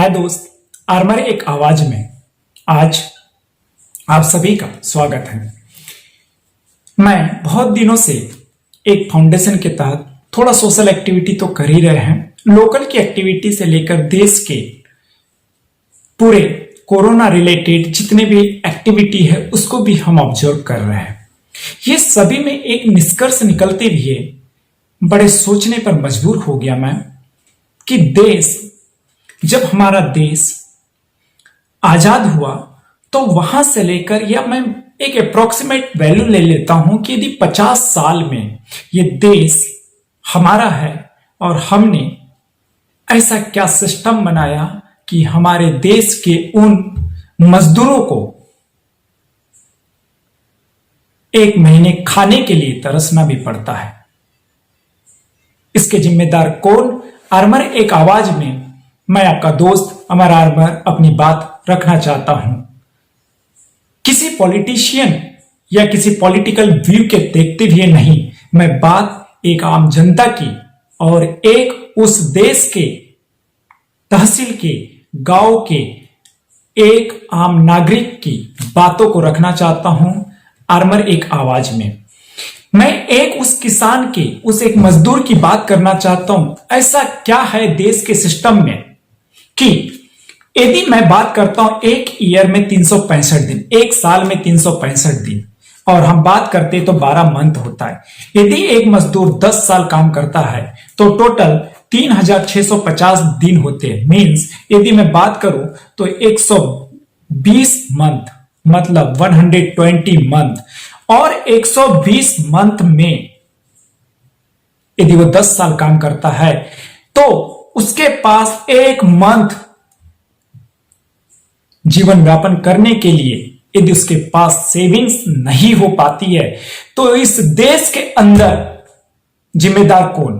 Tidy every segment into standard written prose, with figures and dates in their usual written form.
मैं दोस्त आर्मर एक आवाज में आज आप सभी का स्वागत है। मैं बहुत दिनों से एक फाउंडेशन के तहत थोड़ा सोशल एक्टिविटी तो कर ही रहे हैं। लोकल की एक्टिविटी से लेकर देश के पूरे कोरोना रिलेटेड जितने भी एक्टिविटी है उसको भी हम ऑब्जर्व कर रहे हैं। ये सभी में एक निष्कर्ष निकलते हुए बड़े सोचने पर मजबूर हो गया मैं कि जब हमारा देश आजाद हुआ तो वहां से लेकर, या मैं एक अप्रोक्सीमेट वैल्यू ले लेता हूं कि यदि 50 साल में ये देश हमारा है और हमने ऐसा क्या सिस्टम बनाया कि हमारे देश के उन मजदूरों को एक महीने खाने के लिए तरसना भी पड़ता है। इसके जिम्मेदार कौन? आर्मर एक आवाज में मैं आपका दोस्त अमर आर्मर अपनी बात रखना चाहता हूं। किसी पॉलिटिशियन या किसी पॉलिटिकल व्यू के देखते हुए नहीं, मैं बात एक आम जनता की और एक उस देश के तहसील के गांव के एक आम नागरिक की बातों को रखना चाहता हूं आर्मर एक आवाज में। मैं एक उस किसान के, उस एक मजदूर की बात करना चाहता हूं। ऐसा क्या है देश के सिस्टम में कि यदि मैं बात करता हूं एक ईयर में 365 दिन, एक साल में 365 दिन, और हम बात करते तो 12 मंथ होता है। यदि एक मजदूर 10 साल काम करता है तो टोटल 3650 दिन होते हैं। मींस यदि मैं बात करूं तो 120 मंथ मतलब 120 मंथ, और 120 मंथ में यदि वो 10 साल काम करता है तो उसके पास एक मंथ जीवन व्यापन करने के लिए यदि उसके पास सेविंग्स नहीं हो पाती है तो इस देश के अंदर जिम्मेदार कौन?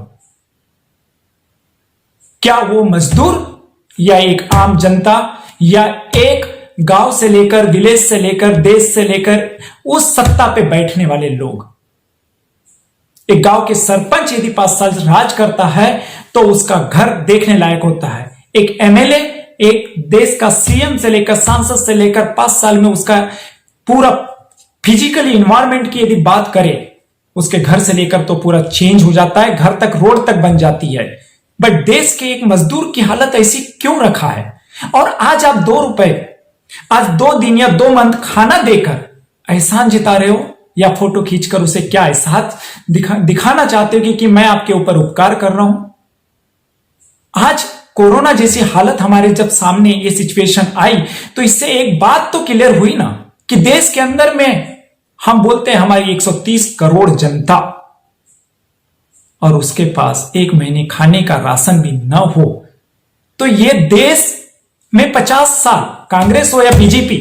क्या वो मजदूर या एक आम जनता या एक गांव से लेकर, विलेज से लेकर, देश से लेकर उस सत्ता पे बैठने वाले लोग? एक गांव के सरपंच यदि 5 साल राज करता है तो उसका घर देखने लायक होता है। एक एमएलए, एक देश का सीएम से लेकर, सांसद से लेकर 5 साल में उसका पूरा फिजिकली इन्वायरमेंट की यदि बात करें, उसके घर से लेकर तो पूरा चेंज हो जाता है, घर तक, रोड तक बन जाती है। बट देश के एक मजदूर की हालत ऐसी क्यों रखा है? और आज आप 2 रुपए, आज 2 दिन या 2 मंथ खाना देकर एहसान जिता रहे हो, या फोटो खींचकर उसे क्या एहसास दिखाना चाहते हो कि मैं आपके ऊपर उपकार कर रहा हूं? आज कोरोना जैसी हालत हमारे जब सामने ये सिचुएशन आई तो इससे एक बात तो क्लियर हुई ना कि देश के अंदर में हम बोलते हैं हमारी 130 करोड़ जनता, और उसके पास एक महीने खाने का राशन भी न हो तो ये देश में 50 साल कांग्रेस हो या बीजेपी,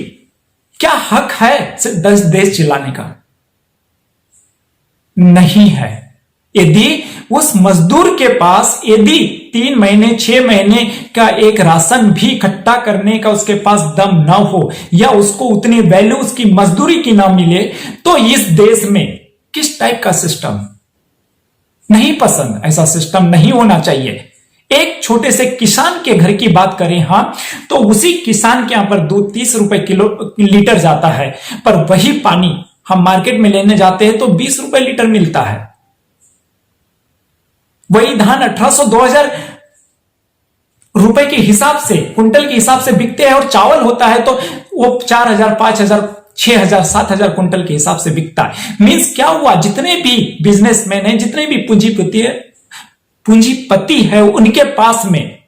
क्या हक है 10 देश चिल्लाने का? नहीं है। यदि उस मजदूर के पास यदि 3 महीने 6 महीने का एक राशन भी इकट्ठा करने का उसके पास दम ना हो, या उसको उतनी वैल्यू उसकी मजदूरी की ना मिले, तो इस देश में किस टाइप का सिस्टम? नहीं पसंद, ऐसा सिस्टम नहीं होना चाहिए। एक छोटे से किसान के घर की बात करें हां, तो उसी किसान के यहां पर दूध 30 रुपए लीटर जाता है, पर वही पानी हम मार्केट में लेने जाते हैं तो 20 रुपए लीटर मिलता है। वही धान 1800-2000 रुपए के हिसाब से, कुंटल के हिसाब से बिकते हैं, और चावल होता है तो वो 4000, 5000, 6000, 7000 कुंटल के हिसाब से बिकता है। मींस क्या हुआ? जितने भी बिजनेसमैन हैं, जितने भी पूंजीपति है, उनके पास में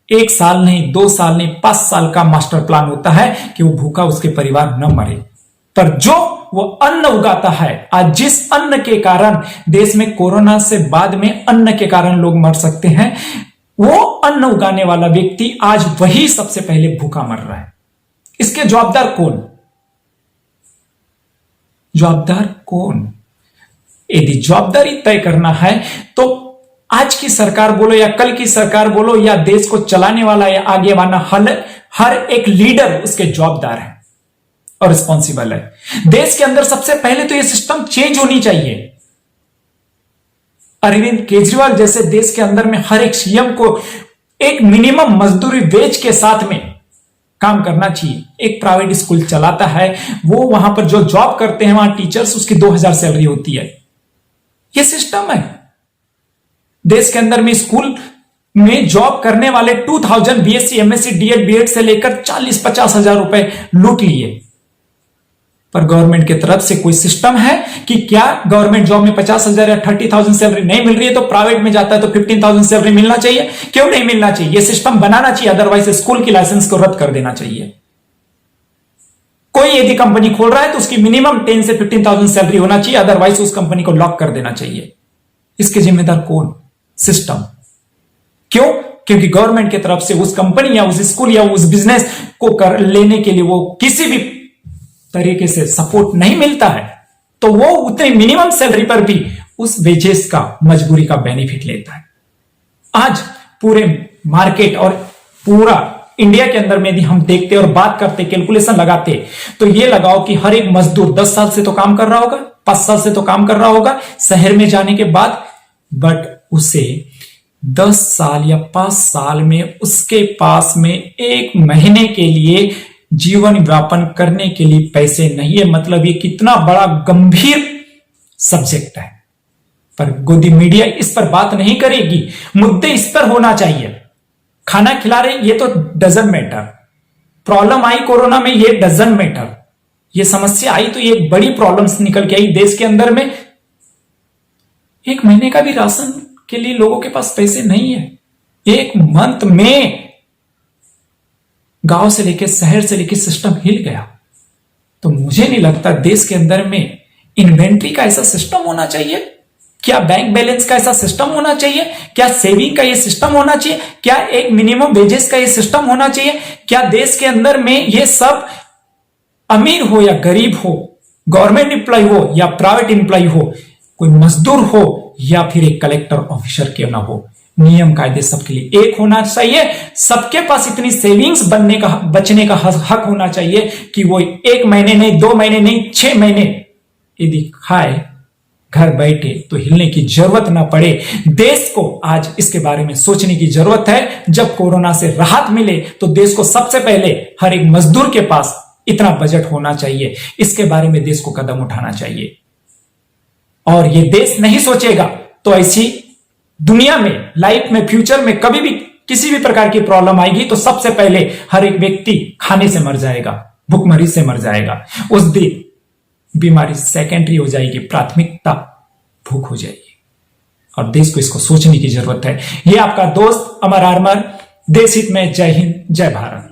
1 साल नहीं, 2 साल नहीं, 5 साल का मास्टर प्लान होता है कि वो भूखा उसके परिवार न मरे। पर जो वो अन्न उगाता है, आज जिस अन्न के कारण देश में कोरोना से बाद में अन्न के कारण लोग मर सकते हैं, वो अन्न उगाने वाला व्यक्ति आज वही सबसे पहले भूखा मर रहा है। इसके जवाबदार कौन? जवाबदार कौन? यदि जवाबदारी तय करना है तो आज की सरकार बोलो या कल की सरकार बोलो, या देश को चलाने वाला या आगे वाला हर एक लीडर उसके जवाबदार है और रिस्पॉन्सिबल है। देश के अंदर सबसे पहले तो यह सिस्टम चेंज होनी चाहिए। अरविंद केजरीवाल जैसे देश के अंदर में हर एक सीएम को एक मिनिमम मजदूरी वेज के साथ में काम करना चाहिए। एक प्राइवेट स्कूल चलाता है, वो वहां पर जो जॉब करते हैं वहां टीचर्स, उसकी 2000 सैलरी होती है। ये सिस्टम है देश के अंदर में। स्कूल में जॉब करने वाले 2000 बीएससी एमएससी डीएड बीएड से लेकर 40-50 हजार रुपए लूट लिए। पर गवर्नमेंट की तरफ से कोई सिस्टम है कि क्या गवर्नमेंट जॉब में 50,000 या 30,000 सैलरी नहीं मिल रही है तो प्राइवेट में जाता है तो 15,000 सैलरी मिलना चाहिए? क्यों नहीं मिलना चाहिए? यह सिस्टम बनाना चाहिए, अदरवाइज स्कूल की लाइसेंस को रद्द कर देना चाहिए। कोई यदि कंपनी खोल रहा है तो उसकी मिनिमम 10 से 15,000 सैलरी होना चाहिए, अदरवाइज उस कंपनी को लॉक कर देना चाहिए। इसके जिम्मेदार कौन? सिस्टम। क्यों? क्योंकि गवर्नमेंट की तरफ से उस कंपनी या उस स्कूल या उस बिजनेस को कर लेने के लिए वो किसी भी तरीके से सपोर्ट नहीं मिलता है, तो वो उतनी मिनिमम सैलरी पर भी उस वेजेस का, मजबूरी का बेनिफिट लेता है। आज पूरे मार्केट और पूरा इंडिया के अंदर में यदि हम देखते और बात करते, कैलकुलेशन लगाते, तो ये लगाओ कि हर एक मजदूर 10 साल से तो काम कर रहा होगा, 5 साल से तो काम कर रहा होगा शहर में जाने के बाद, बट उसे 10 साल या 5 साल में उसके पास में 1 महीने के लिए जीवन व्यापन करने के लिए पैसे नहीं है। मतलब ये कितना बड़ा गंभीर सब्जेक्ट है, पर गोदी मीडिया इस पर बात नहीं करेगी। मुद्दे इस पर होना चाहिए। खाना खिला रहे ये तो doesn't matter, problem I corona में ये डजंट मैटर, ये समस्या आई तो ये बड़ी प्रॉब्लम्स निकल के आई देश के अंदर में। 1 महीने का भी राशन के लिए लोगों के पास पैसे नहीं है। 1 मंथ में गांव से लेकर शहर से लेकर सिस्टम हिल गया। तो मुझे नहीं लगता देश के अंदर में इन्वेंट्री का ऐसा सिस्टम होना चाहिए। क्या बैंक बैलेंस का ऐसा सिस्टम होना चाहिए? क्या सेविंग का ये सिस्टम होना चाहिए? क्या एक मिनिमम वेजेस का ये सिस्टम होना चाहिए? क्या देश के अंदर में ये सब अमीर हो या गरीब हो, गवर्नमेंट एम्प्लॉय हो या प्राइवेट एम्प्लॉय हो, कोई मजदूर हो या फिर एक कलेक्टर ऑफिसर क्यों ना हो, नियम कायदे सबके लिए एक होना चाहिए। सबके पास इतनी सेविंग्स बचने का हक होना चाहिए कि वो 1 महीने नहीं, 2 महीने नहीं, 6 महीने यदि खाए घर बैठे तो हिलने की जरूरत ना पड़े। देश को आज इसके बारे में सोचने की जरूरत है। जब कोरोना से राहत मिले तो देश को सबसे पहले हर एक मजदूर के पास इतना बजट होना चाहिए। इसके बारे में देश को कदम उठाना चाहिए। और ये देश नहीं सोचेगा तो ऐसी दुनिया में, लाइफ में, फ्यूचर में कभी भी किसी भी प्रकार की प्रॉब्लम आएगी तो सबसे पहले हर एक व्यक्ति खाने से मर जाएगा, भूखमरी से मर जाएगा। उस दिन बीमारी सेकेंडरी हो जाएगी, प्राथमिकता भूख हो जाएगी। और देश को इसको सोचने की जरूरत है। ये आपका दोस्त अमर आर्मर, देश हित में। जय हिंद, जय भारत।